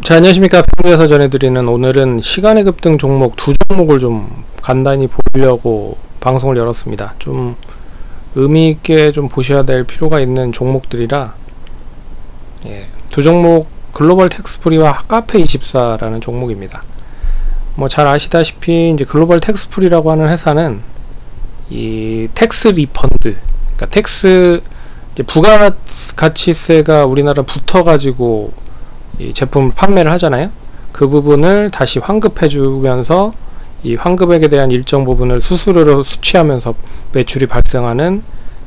자, 안녕하십니까. 평소에서 전해드리는 오늘은 시간의 급등 종목 두 종목을 좀 간단히 보려고 방송을 열었습니다. 좀 의미있게 좀 보셔야 될 필요가 있는 종목들이라, 두 종목 글로벌 텍스프리와 카페24라는 종목입니다. 뭐 잘 아시다시피 이제 글로벌 텍스프리라고 하는 회사는 이 텍스 리펀드, 그러니까 텍스 이제 부가가치세가 우리나라 붙어가지고 이 제품 판매를 하잖아요. 그 부분을 다시 환급해 주면서 이 환급액에 대한 일정 부분을 수수료로 수취하면서 매출이 발생하는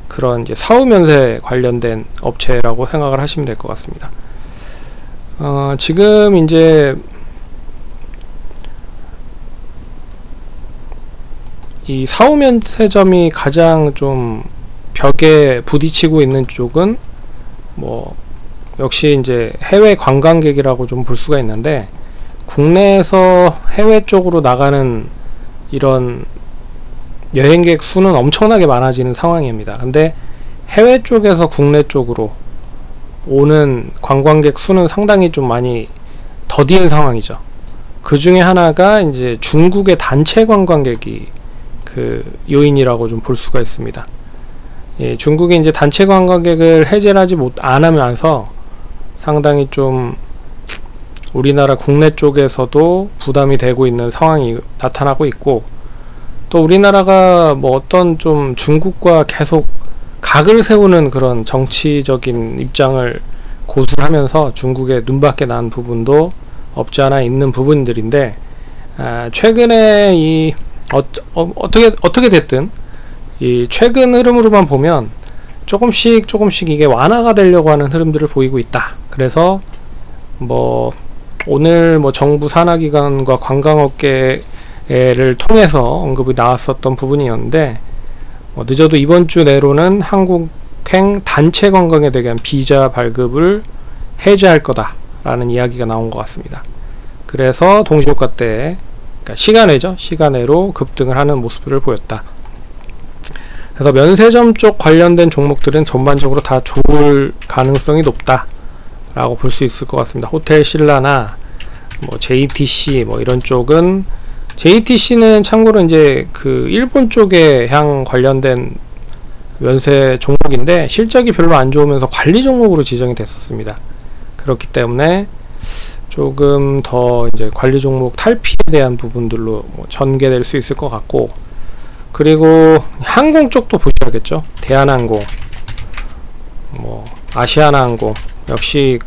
그런 이제 사후면세 관련된 업체라고 생각을 하시면 될 것 같습니다. 지금 이제 이 사후면세점이 가장 좀 벽에 부딪히고 있는 쪽은 뭐 역시 이제 해외 관광객이라고 좀 볼 수가 있는데, 국내에서 해외 쪽으로 나가는 이런 여행객 수는 엄청나게 많아지는 상황입니다. 근데 해외 쪽에서 국내 쪽으로 오는 관광객 수는 상당히 좀 많이 더딘 상황이죠. 그 중에 하나가 이제 중국의 단체 관광객이 그 요인이라고 좀 볼 수가 있습니다. 중국이 이제 단체 관광객을 해제를 안 하면서 상당히 좀 우리나라 국내 쪽에서도 부담이 되고 있는 상황이 나타나고 있고, 또 우리나라가 뭐 어떤 좀 중국과 계속 각을 세우는 그런 정치적인 입장을 고수하면서 중국에 눈밖에 난 부분도 없지 않아 있는 부분들인데, 최근에 이 어떻게 됐든 이 최근 흐름으로만 보면 조금씩 이게 완화가 되려고 하는 흐름들을 보이고 있다. 그래서 뭐 오늘 뭐 정부 산하기관과 관광업계를 통해서 언급이 나왔었던 부분이었는데, 늦어도 이번 주 내로는 한국행 단체 관광에 대한 비자 발급을 해제할 거다라는 이야기가 나온 것 같습니다. 그래서 동시효과 때, 그러니까 시간외죠. 시간외로 급등을 하는 모습을 보였다. 그래서 면세점 쪽 관련된 종목들은 전반적으로 다 좋을 가능성이 높다 라고 볼 수 있을 것 같습니다. 호텔 신라나 뭐 JTC 뭐 이런 쪽은, JTC는 참고로 이제 그 일본 쪽에 향 관련된 면세 종목인데 실적이 별로 안 좋으면서 관리 종목으로 지정이 됐었습니다. 그렇기 때문에 조금 더 이제 관리 종목 탈피에 대한 부분들로 뭐 전개될 수 있을 것 같고, 그리고 항공 쪽도 보셔야겠죠. 대한항공, 뭐 아시아나항공 역시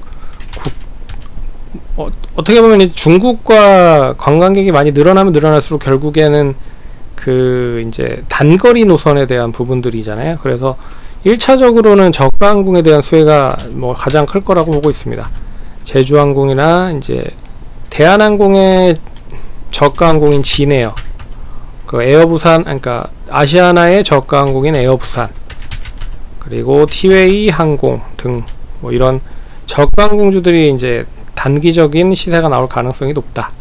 어떻게 보면 중국과 관광객이 많이 늘어나면 늘어날수록 결국에는 그 이제 단거리 노선에 대한 부분들이잖아요. 그래서 1차적으로는 저가항공에 대한 수혜가 뭐 가장 클 거라고 보고 있습니다. 제주항공이나 이제 대한항공의 저가항공인 진에어, 그 에어부산, 그러니까 아시아나의 저가항공인 에어부산, 그리고 티웨이 항공 등 뭐 이런 저가항공주들이 이제 단기적인 시세가 나올 가능성이 높다.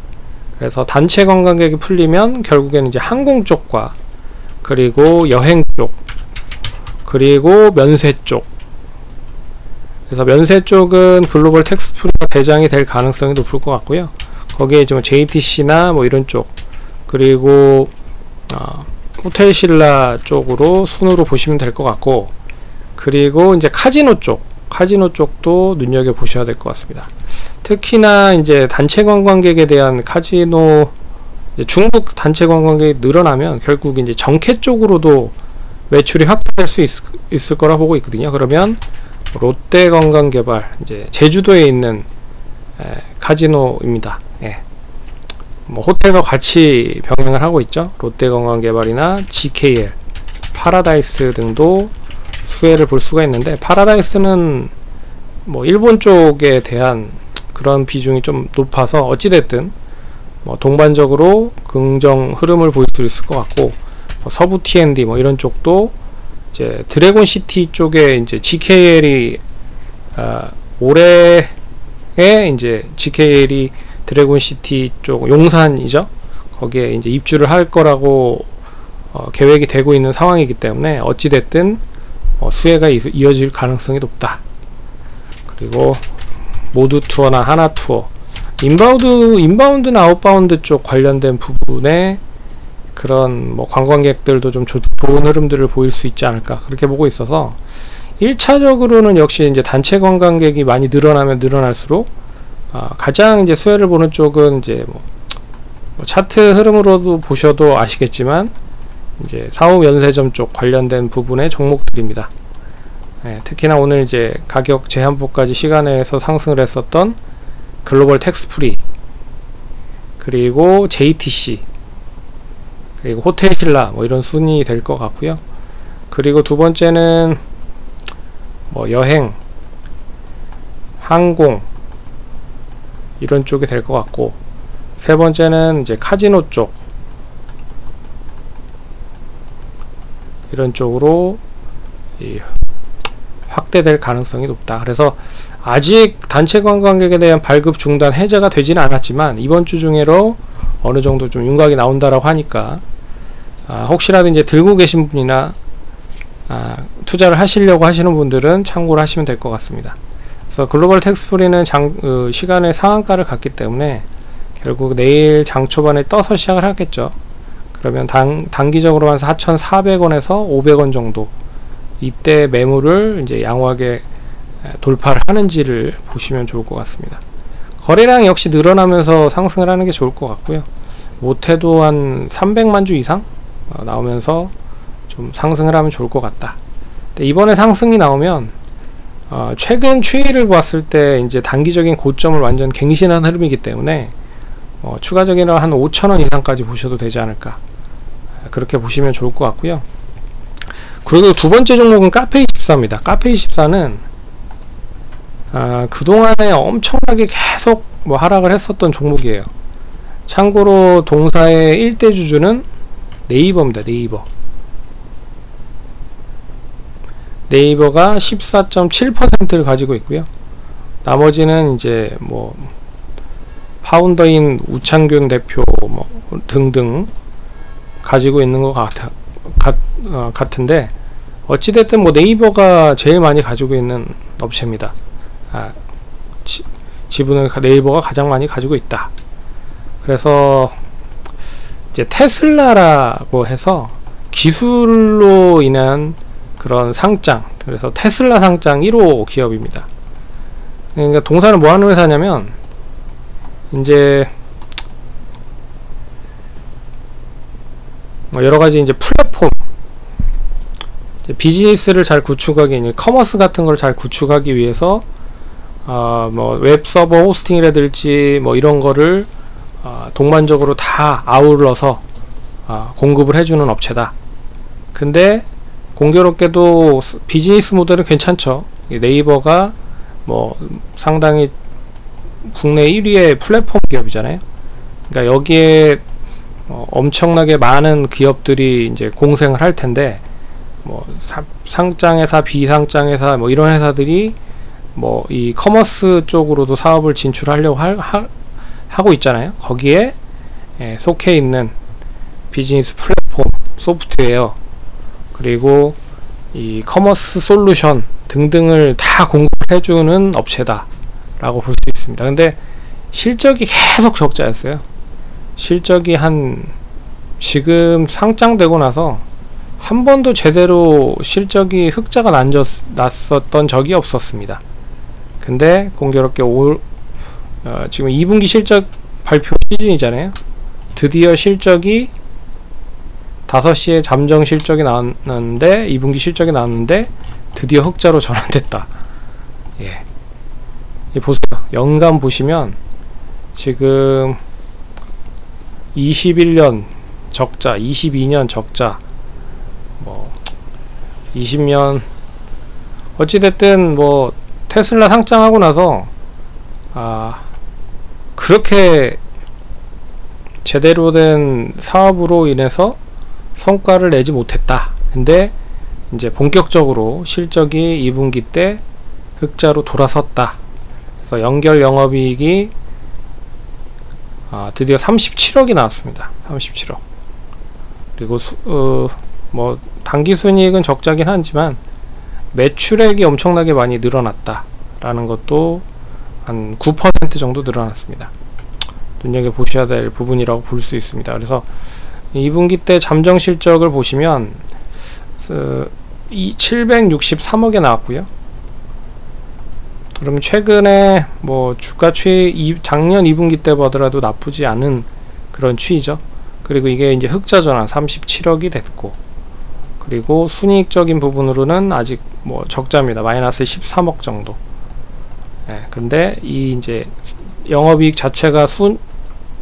그래서 단체 관광객이 풀리면 결국에는 이제 항공 쪽과 그리고 여행 쪽 그리고 면세 쪽, 그래서 면세 쪽은 글로벌 텍스프리가 대장이 될 가능성이 높을 것 같고요. 거기에 좀 JTC나 뭐 이런 쪽, 그리고 호텔 신라 쪽으로 순으로 보시면 될 것 같고, 그리고 이제 카지노 쪽도 눈여겨 보셔야 될 것 같습니다. 특히나 이제 단체 관광객에 대한 카지노, 중국 단체 관광객이 늘어나면 결국 이제 정캐 쪽으로도 매출이 확대될 수 있을 거라 보고 있거든요. 그러면 롯데관광개발, 이제 제주도에 있는 카지노입니다. 뭐 호텔과 같이 병행을 하고 있죠. 롯데관광개발이나 GKL, 파라다이스 등도 수혜를 볼 수가 있는데, 파라다이스는 뭐 일본 쪽에 대한 그런 비중이 좀 높아서 어찌됐든 뭐 동반적으로 긍정 흐름을 보일 수 있을 것 같고, 뭐 서부 T&D 뭐 이런 쪽도 이제 드래곤시티 쪽에 이제 GKL이 올해에 이제 GKL이 드래곤시티 쪽 용산이죠. 거기에 이제 입주를 할 거라고 계획이 되고 있는 상황이기 때문에 어찌됐든 수혜가 이어질 가능성이 높다. 그리고 모두 투어나 하나 투어, 인바운드나 아웃바운드 쪽 관련된 부분에 그런 뭐 관광객들도 좀 좋은 흐름들을 보일 수 있지 않을까 그렇게 보고 있어서 1차적으로는 역시 이제 단체 관광객이 많이 늘어나면 늘어날수록 가장 이제 수혜를 보는 쪽은 이제 뭐 차트 흐름으로도 보셔도 아시겠지만 이제 사후 면세점 쪽 관련된 부분의 종목들입니다. 예, 특히나 오늘 이제 가격 제한폭까지 시간에서 상승을 했었던 글로벌 텍스프리, 그리고 JTC, 그리고 호텔신라 뭐 이런 순위 될 것 같고요. 그리고 두 번째는 뭐 여행, 항공 이런 쪽이 될 것 같고, 세 번째는 이제 카지노 쪽 이런 쪽으로 확대될 가능성이 높다. 그래서 아직 단체 관광객에 대한 발급 중단 해제가 되지는 않았지만 이번 주 중에로 어느 정도 좀 윤곽이 나온다라고 하니까 혹시라도 이제 들고 계신 분이나 투자를 하시려고 하시는 분들은 참고를 하시면 될 것 같습니다. 그래서 글로벌 텍스프리는 시간의 상한가를 갔기 때문에 결국 내일 장 초반에 떠서 시작을 하겠죠. 그러면 단기적으로 한 4,400원에서 500원 정도 이때 매물을 이제 양호하게 돌파를 하는지를 보시면 좋을 것 같습니다. 거래량 역시 늘어나면서 상승을 하는 게 좋을 것 같고요. 못해도 한 300만 주 이상 나오면서 좀 상승을 하면 좋을 것 같다. 근데 이번에 상승이 나오면 최근 추이를 봤을 때 이제 단기적인 고점을 완전 갱신한 흐름이기 때문에 추가적인 한 5,000원 이상까지 보셔도 되지 않을까 그렇게 보시면 좋을 것 같고요. 그리고 두 번째 종목은 카페24입니다. 카페24는 그동안에 엄청나게 계속 뭐 하락을 했었던 종목이에요. 참고로 동사의 1대 주주는 네이버입니다. 네이버가 14.7%를 가지고 있고요. 나머지는 이제 뭐 파운더인 우창균 대표 뭐 등등 가지고 있는 것 같은데 어찌됐든 뭐 네이버가 제일 많이 가지고 있는 업체입니다. 지분을 네이버가 가장 많이 가지고 있다. 그래서 이제 테슬라라고 해서 기술로 인한 그런 상장, 그래서 테슬라 상장 1호 기업입니다. 그러니까 동사는 뭐 하는 회사냐면 이제 뭐 여러 가지 이제 플랫폼, 이제 비즈니스를 잘 구축하기, 이제 커머스 같은 걸 잘 구축하기 위해서 뭐 웹 서버 호스팅이라든지 뭐 이런 거를 동반적으로 다 아울러서 공급을 해주는 업체다. 근데 공교롭게도 비즈니스 모델은 괜찮죠. 네이버가 뭐 상당히 국내 1위의 플랫폼 기업이잖아요. 그러니까 여기에 엄청나게 많은 기업들이 이제 공생을 할 텐데 뭐 상장회사, 비상장회사 뭐 이런 회사들이 뭐 이 커머스 쪽으로도 사업을 진출하려고 하고 있잖아요. 거기에 속해 있는 비즈니스 플랫폼, 소프트웨어, 그리고 이 커머스 솔루션 등등을 다 공급해주는 업체다 라고 볼 수 있습니다. 근데 실적이 계속 적자였어요. 실적이 지금 상장되고 나서 한 번도 제대로 실적이 흑자가 났었던 적이 없었습니다. 근데 공교롭게 지금 2분기 실적 발표 시즌이잖아요. 드디어 실적이 5시에 잠정 실적이 나왔는데 2분기 실적이 나왔는데 드디어 흑자로 전환됐다. 보세요. 연간 보시면 지금 21년 적자, 22년 적자, 뭐 20년 어찌됐든 뭐 테슬라 상장하고 나서 그렇게 제대로 된 사업으로 인해서 성과를 내지 못했다. 근데 이제 본격적으로 실적이 2분기 때 흑자로 돌아섰다. 그래서 연결 영업이익이 드디어 37억이 나왔습니다. 37억. 그리고 뭐 당기순이익은 적자긴 하지만 매출액이 엄청나게 많이 늘어났다 라는 것도 한 9% 정도 늘어났습니다. 눈여겨보셔야 될 부분이라고 볼 수 있습니다. 그래서 2분기 때 잠정 실적을 보시면 이 763억에 나왔고요. 그럼 최근에 뭐 주가 추이 작년 2분기 때 보더라도 나쁘지 않은 그런 추이죠. 그리고 이게 이제 흑자 전환 37억이 됐고, 그리고 순이익적인 부분으로는 아직 뭐 적자입니다. 마이너스 13억 정도. 근데 이 이제 영업이익 자체가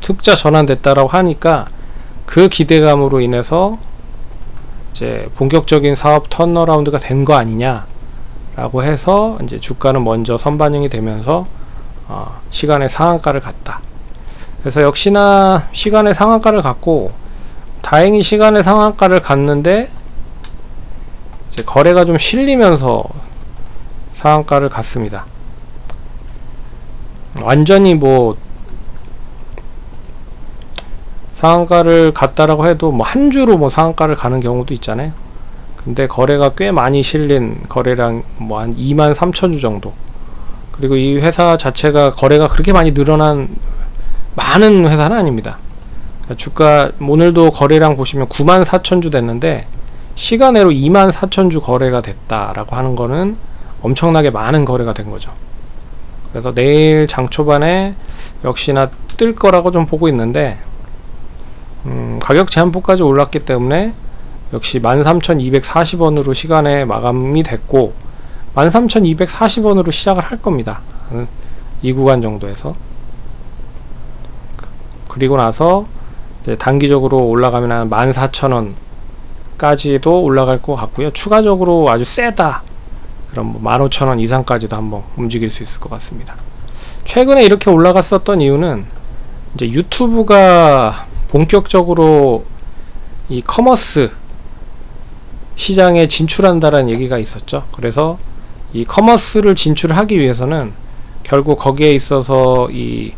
흑자 전환됐다라고 하니까 그 기대감으로 인해서 이제 본격적인 사업 턴어라운드가 된 거 아니냐 라고 해서 이제 주가는 먼저 선반영이 되면서 시간의 상한가를 갔다. 그래서 역시나 시간의 상한가를 갔고, 다행히 시간의 상한가를 갔는데 이제 거래가 좀 실리면서 상한가를 갔습니다. 완전히 뭐 상한가를 갔다라고 해도 뭐 한 주로 뭐 상한가를 가는 경우도 있잖아요. 근데 거래가 꽤 많이 실린 거래량 뭐 한 23,000주 정도. 그리고 이 회사 자체가 거래가 그렇게 많이 늘어난 많은 회사는 아닙니다. 주가 오늘도 거래량 보시면 94,000주 됐는데 시간외로 24,000주 거래가 됐다라고 하는 거는 엄청나게 많은 거래가 된 거죠. 그래서 내일 장 초반에 역시나 뜰 거라고 좀 보고 있는데, 가격 제한폭까지 올랐기 때문에 역시 13,240원으로 시간에 마감이 됐고 13,240원으로 시작을 할 겁니다. 이 구간 정도에서. 그리고 나서 이제 단기적으로 올라가면 한 14,000원까지도 올라갈 것 같고요. 추가적으로 아주 세다 그럼 뭐 15,000원 이상까지도 한번 움직일 수 있을 것 같습니다. 최근에 이렇게 올라갔었던 이유는 이제 유튜브가 본격적으로 이 커머스 시장에 진출한다라는 얘기가 있었죠. 그래서 이 커머스를 진출하기 위해서는 결국 거기에 있어서 이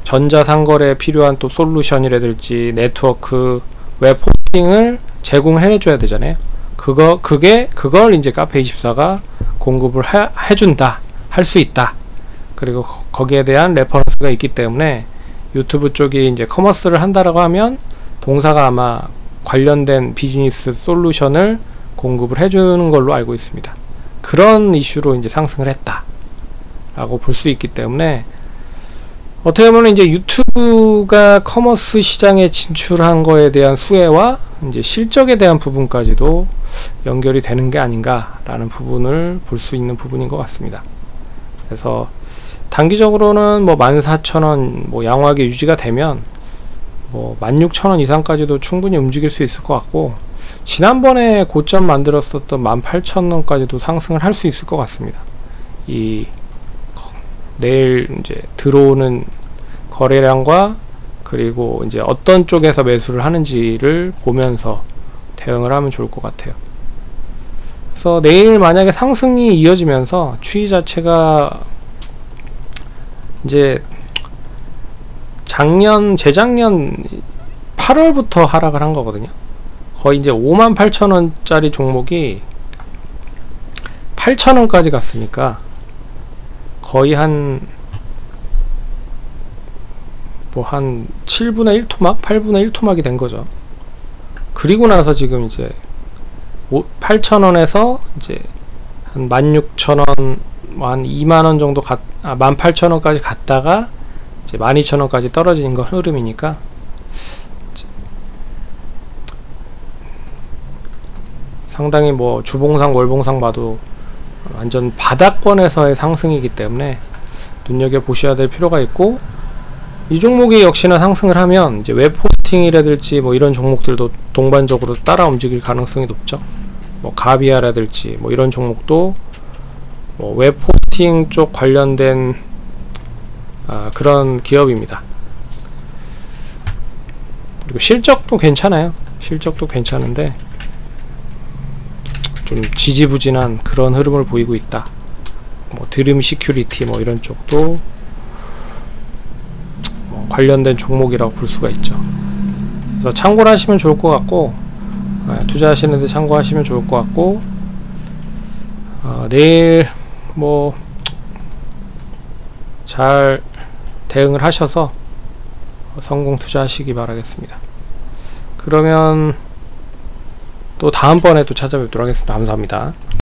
전자상거래에 필요한 또 솔루션이라든지 네트워크, 웹 호스팅을 제공해 줘야 되잖아요. 그걸 이제 카페24가 공급을 해준다, 할 수 있다. 그리고 거기에 대한 레퍼런스가 있기 때문에 유튜브 쪽이 이제 커머스를 한다라고 하면 동사가 아마 관련된 비즈니스 솔루션을 공급을 해주는 걸로 알고 있습니다. 그런 이슈로 이제 상승을 했다 라고 볼 수 있기 때문에 어떻게 보면 이제 유튜브가 커머스 시장에 진출한 거에 대한 수혜와 이제 실적에 대한 부분까지도 연결이 되는 게 아닌가 라는 부분을 볼 수 있는 부분인 것 같습니다. 그래서 단기적으로는 뭐 14,000원 뭐 양호하게 유지가 되면 뭐 16,000원 이상까지도 충분히 움직일 수 있을 것 같고, 지난번에 고점 만들었었던 18,000원까지도 상승을 할 수 있을 것 같습니다. 이 내일 이제 들어오는 거래량과 그리고 이제 어떤 쪽에서 매수를 하는지를 보면서 대응을 하면 좋을 것 같아요. 그래서 내일 만약에 상승이 이어지면서 추이 자체가 이제 재작년 8월부터 하락을 한 거거든요. 거의 이제 58,000원짜리 종목이 8,000원까지 갔으니까 거의 한 7분의 1토막, 8분의 1토막이 된 거죠. 그리고 나서 지금 이제 8,000원에서 이제 한 16,000원, 한 2만원 정도 18,000원까지 갔다가 이제 12,000원까지 떨어지는 건 흐름이니까 상당히 뭐 주봉상 월봉상 봐도 완전 바닥권에서의 상승이기 때문에 눈여겨보셔야 될 필요가 있고, 이 종목이 역시나 상승을 하면 이제 웹 호스팅이라든지 뭐 이런 종목들도 동반적으로 따라 움직일 가능성이 높죠. 뭐 가비아라든지 뭐 이런 종목도 뭐 웹 호스팅 쪽 관련된 그런 기업입니다. 그리고 실적도 괜찮아요. 실적도 괜찮은데 좀 지지부진한 그런 흐름을 보이고 있다. 뭐 드림 시큐리티 뭐 이런 쪽도 뭐 관련된 종목이라고 볼 수가 있죠. 그래서 참고를 하시면 좋을 것 같고, 투자하시는데 참고하시면 좋을 것 같고, 내일 뭐 잘 대응을 하셔서 성공 투자하시기 바라겠습니다. 그러면 또 다음번에 또 찾아뵙도록 하겠습니다. 감사합니다.